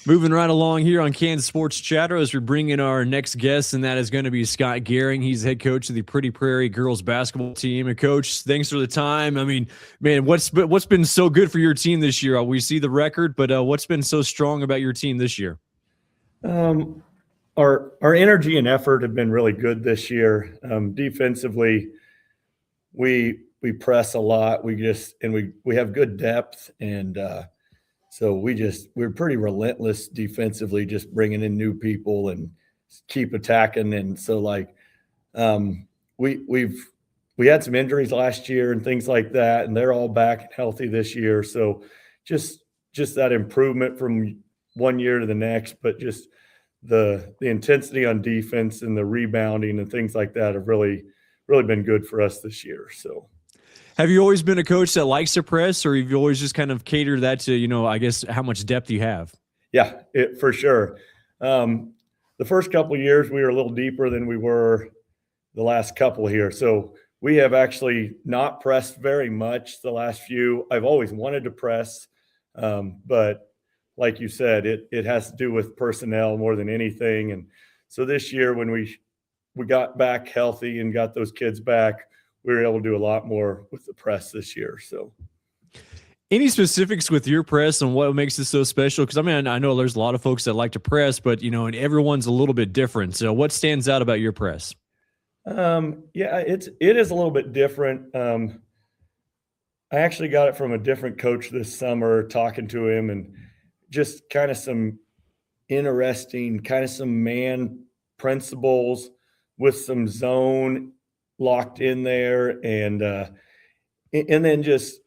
Moving right along here on Kansas Sports Chatter as we bring in our next guest, and that is going to be Scott Goering. He's head coach of the Pretty Prairie girls basketball team. And Coach, thanks for the time. I mean, man, what's been so good for your team this year? We see the record, but what's been so strong about your team this year? Um, our energy and effort have been really good this year. Defensively, we press a lot. We have good depth, and so we're pretty relentless defensively, just bringing in new people and keep attacking. And so um, we had some injuries last year and things like that, and they're all back and healthy this year. So just that improvement from one year to the next, but just the intensity on defense and the rebounding and things like that have really been good for us this year. So Have you always been a coach that likes to press, or have you always just kind of catered that to, I guess, how much depth you have? yeah, for sure. The first couple of years we were a little deeper than we were the last couple here. So we have actually not pressed very much the last few. I've always wanted to press, but like you said, it has to do with personnel more than anything. And so this year when we got back healthy and got those kids back, we were able to do a lot more with the press this year. So Any specifics with your press and what makes it so special? Because I mean, I know there's a lot of folks that like to press, but and everyone's a little bit different. So what stands out about your press? yeah, it is a little bit different. I actually got it from a different coach this summer, talking to him, and just kind of some interesting, kind of some man principles with some zone locked in there, and then just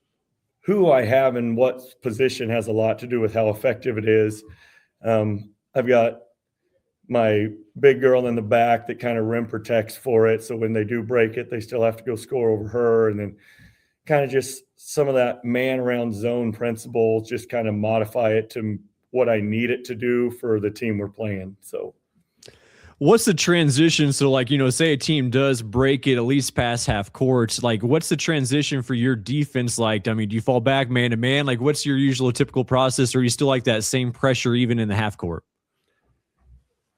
who I have and what position has a lot to do with how effective it is. I've got my big girl in the back that kind of rim protects for it. So when they do break it, they still have to go score over her. And then kind of just some of that man around zone principles, just kind of modify it to what I need it to do for the team we're playing. So What's the transition? So, like, say a team does break it at least past half court. Like, what's the transition for your defense like? I mean, do you fall back man to man? Like, what's your usual typical process? Or you still like that same pressure even in the half court?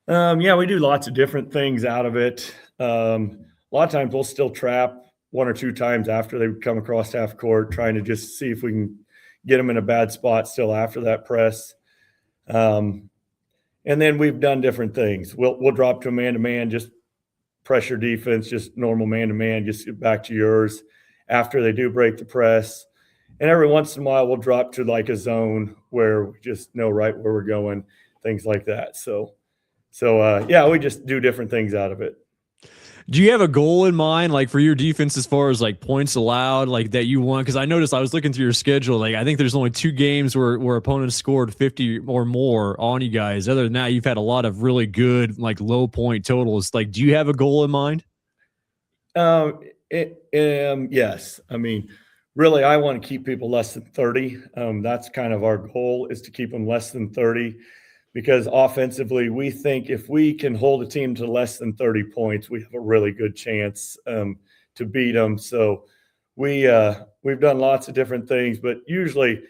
yeah, we do lots of different things out of it. A lot of times we'll still trap one or two times after they come across half court, trying to just see if we can get them in a bad spot still after that press. And then we've done different things. We'll drop to a man-to-man, just pressure defense, just normal man-to-man, just get back to yours after they do break the press. And every once in a while, we'll drop to like a zone where we just know right where we're going, things like that. So yeah, we just do different things out of it. Do you have a goal in mind, like for your defense, as far as like points allowed, like that you want? Because I noticed I was looking through your schedule. Like I think there's only 2 games where opponents scored 50 or more on you guys. Other than that, you've had a lot of really good like low point totals. Like, do you have a goal in mind? Yes. I mean, really, I want to keep people less than 30. That's kind of our goal, is to keep them less than 30, because offensively, we think if we can hold a team to less than 30 points, we have a really good chance to beat them. So we've done lots of different things, but usually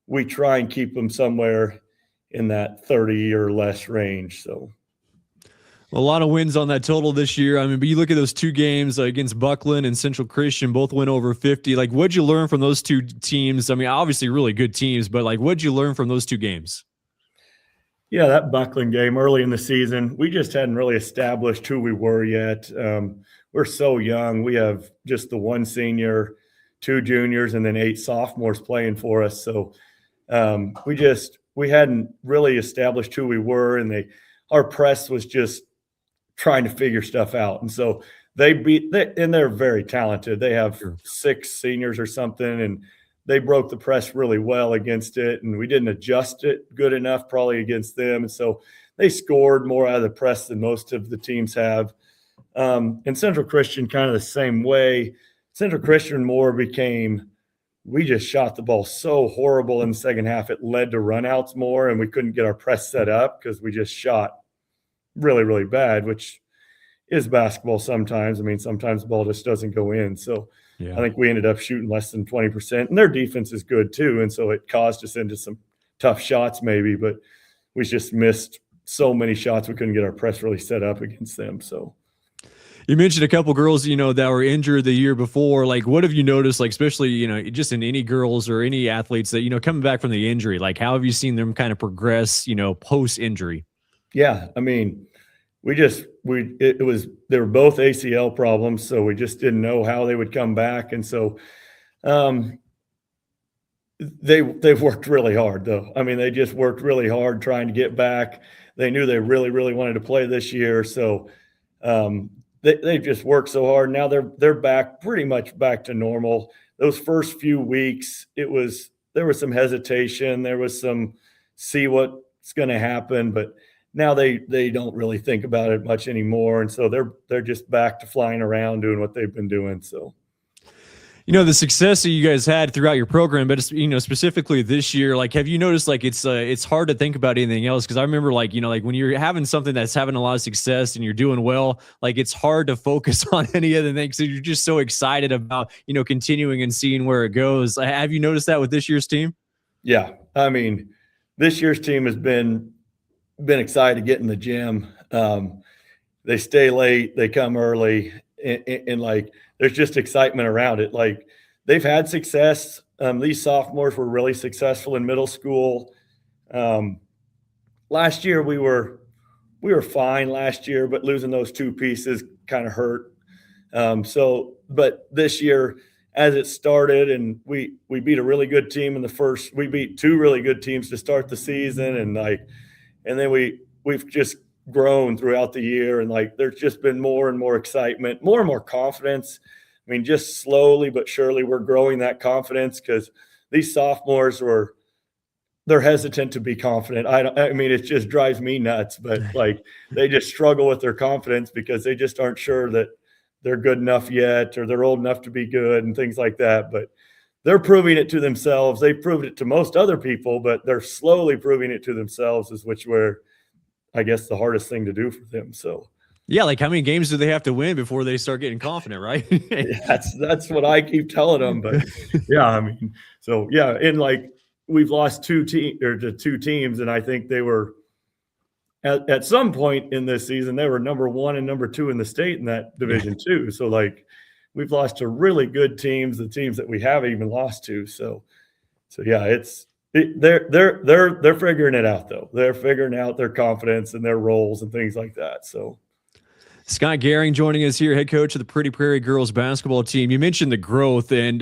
we try and keep them somewhere in that 30 or less range. So A lot of wins on that total this year. I mean, but you look at those 2 games against Buckland and Central Christian, both went over 50. Like, what'd you learn from those two teams? I mean, obviously really good teams, but like, what'd you learn from those 2 games? yeah, that Buckland game early in the season, we just hadn't really established who we were yet. We're so young. We have just the one senior, 2 juniors, and then 8 sophomores playing for us. So we hadn't really established who we were, and our press was just trying to figure stuff out. And so and they're very talented. They have Sure. 6 seniors or something, and they broke the press really well against it, and we didn't adjust it good enough probably against them. And so they scored more out of the press than most of the teams have. And Central Christian kind of the same way. Central Christian we just shot the ball so horrible in the second half. It led to runouts more, and we couldn't get our press set up because we just shot really, really bad, which is basketball sometimes. I mean, sometimes the ball just doesn't go in. So I Yeah. think we ended up shooting less than 20%, and their defense is good too. And so it caused us into some tough shots maybe, but we just missed so many shots we couldn't get our press really set up against them. So You mentioned a couple girls, that were injured the year before. Like, what have you noticed, like, especially, just in any girls or any athletes that, coming back from the injury? Like, how have you seen them kind of progress, post injury? yeah, I mean, it was they were both ACL problems, so we just didn't know how they would come back, and so um, they've worked really hard though. I mean, they just worked really hard trying to get back. They knew they really, really wanted to play this year, so um, they just worked so hard. Now they're back, pretty much back to normal. Those first few weeks, there was some hesitation, there was some see what's going to happen, but now they don't really think about it much anymore, and so they're just back to flying around doing what they've been doing. So The success that you guys had throughout your program, but it's, specifically this year, like, have you noticed, like, it's hard to think about anything else? Cause I remember, like, like when you're having something that's having a lot of success and you're doing well, like, it's hard to focus on any other thing. So you're just so excited about, continuing and seeing where it goes. Have you noticed that with this year's team? yeah, I mean, this year's team has been excited to get in the gym. They stay late, they come early, and like there's just excitement around it. Like they've had success. These sophomores were really successful in middle school. Last year we were fine last year, but losing those two pieces kind of hurt. But this year, as it started, and we beat a really good team in the first. We beat two really good teams to start the season, and then we've just grown throughout the year, and like there's just been more and more excitement, more and more confidence. I mean, just slowly but surely we're growing that confidence because these sophomores they're hesitant to be confident. I mean, it just drives me nuts, but like they just struggle with their confidence because they just aren't sure that they're good enough yet or they're old enough to be good and things like that. But they're proving it to themselves. They've proved it to most other people, but they're slowly proving it to themselves, is where I guess the hardest thing to do for them. So Yeah, like how many games do they have to win before they start getting confident, right? that's what I keep telling them. But yeah, I mean, so yeah, and like we've lost two teams, and I think they were at some point in this season they were number 1 and number 2 in the state in that division too. So like we've lost to really good teams, the teams that we haven't even lost to. So yeah, they're figuring it out though. They're figuring out their confidence and their roles and things like that. So Scott Goering joining us here, head coach of the Pretty Prairie girls basketball team. You mentioned the growth and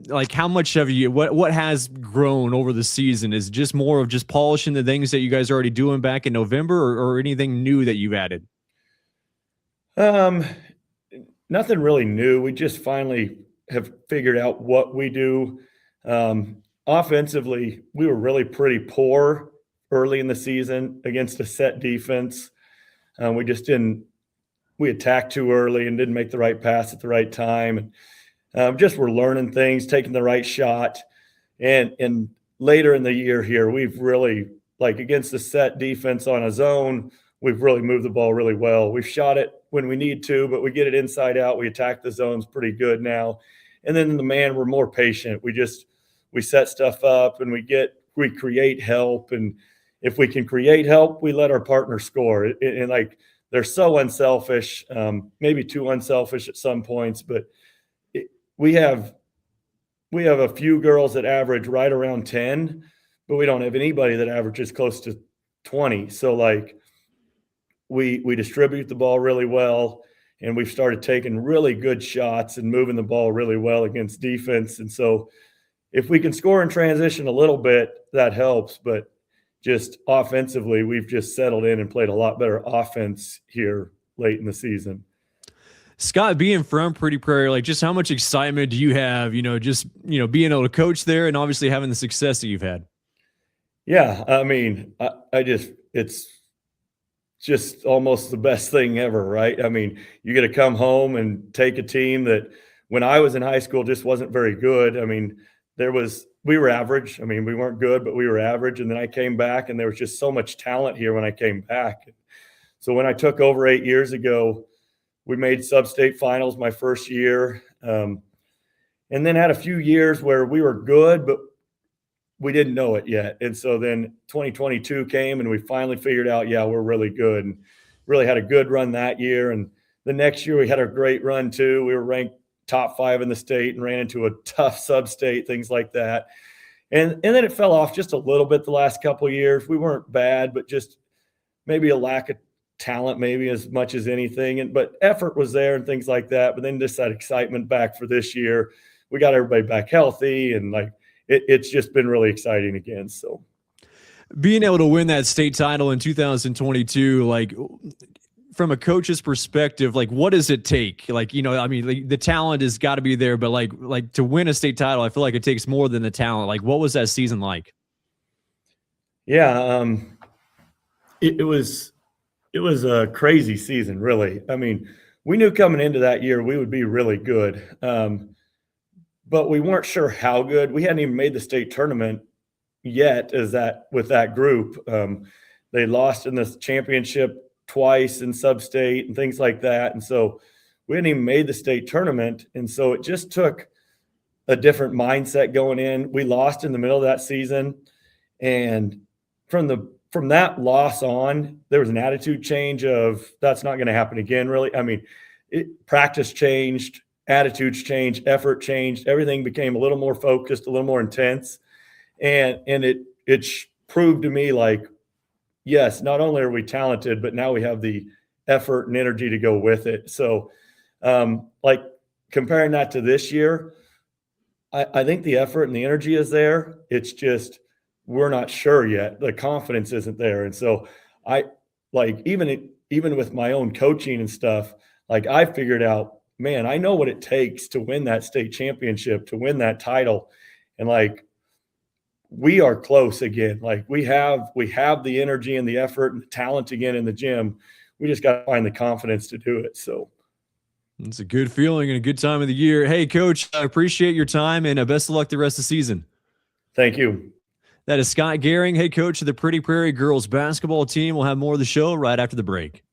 like how much have you, what has grown over the season? Is it just more of just polishing the things that you guys are already doing back in November, or anything new that you've added? Nothing really new. We just finally have figured out what we do. Offensively, we were really pretty poor early in the season against a set defense. We just didn't. We attacked too early and didn't make the right pass at the right time. And just we're learning things, taking the right shot. And later in the year here, we've really, like against the set defense on a zone, we've really moved the ball really well. We've shot it when we need to, but we get it inside out. We attack the zones pretty good now. And then in the man, we're more patient. We set stuff up and we create help. And if we can create help, we let our partner score. And like, they're so unselfish, maybe too unselfish at some points, but we have a few girls that average right around 10, but we don't have anybody that averages close to 20. So like we distribute the ball really well, and we've started taking really good shots and moving the ball really well against defense. And so if we can score in transition a little bit, that helps, but just offensively, we've just settled in and played a lot better offense here late in the season. Scott, being from Pretty Prairie, like just how much excitement do you have, just, being able to coach there and obviously having the success that you've had? Yeah. I mean, it's just almost the best thing ever, right? I mean, you get to come home and take a team that when I was in high school just wasn't very good. I mean, we were average. I mean, we weren't good, but we were average. And then I came back and there was just so much talent here when I came back. So when I took over 8 years ago, we made sub-state finals my first year. And then had a few years where we were good, but we didn't know it yet. And so then 2022 came and we finally figured out, yeah, we're really good, and really had a good run that year. And the next year we had a great run too. We were ranked top 5 in the state and ran into a tough sub-state, things like that. And then it fell off just a little bit the last couple of years. We weren't bad, but just maybe a lack of talent, maybe as much as anything. But effort was there and things like that. But then just that excitement back for this year. We got everybody back healthy, and like it's just been really exciting again. So being able to win that state title in 2022, like from a coach's perspective, like what does it take? Like, I mean, like, the talent has got to be there, but like to win a state title, I feel like it takes more than the talent. Like, what was that season like? Yeah, it was a crazy season, really. I mean, we knew coming into that year we would be really good, but we weren't sure how good. We hadn't even made the state tournament yet with that group. They lost in the championship twice in sub-state and things like that. And so we hadn't even made the state tournament. And so it just took a different mindset going in. We lost in the middle of that season. And from that loss on, there was an attitude change of that's not going to happen again, really. I mean, practice changed, attitudes changed, effort changed. Everything became a little more focused, a little more intense. And it proved to me like, yes, not only are we talented, but now we have the effort and energy to go with it. So, like comparing that to this year, I think the effort and the energy is there. It's just we're not sure yet. The confidence isn't there. And so I like even with my own coaching and stuff, like I figured out, man, I know what it takes to win that state championship, to win that title. And like we are close again. Like we have the energy and the effort and the talent again in the gym. We just got to find the confidence to do it. So it's a good feeling and a good time of the year. Hey, Coach, I appreciate your time, and best of luck the rest of the season. Thank you. That is Scott Goering, head coach of the Pretty Prairie girls basketball team. We'll have more of the show right after the break.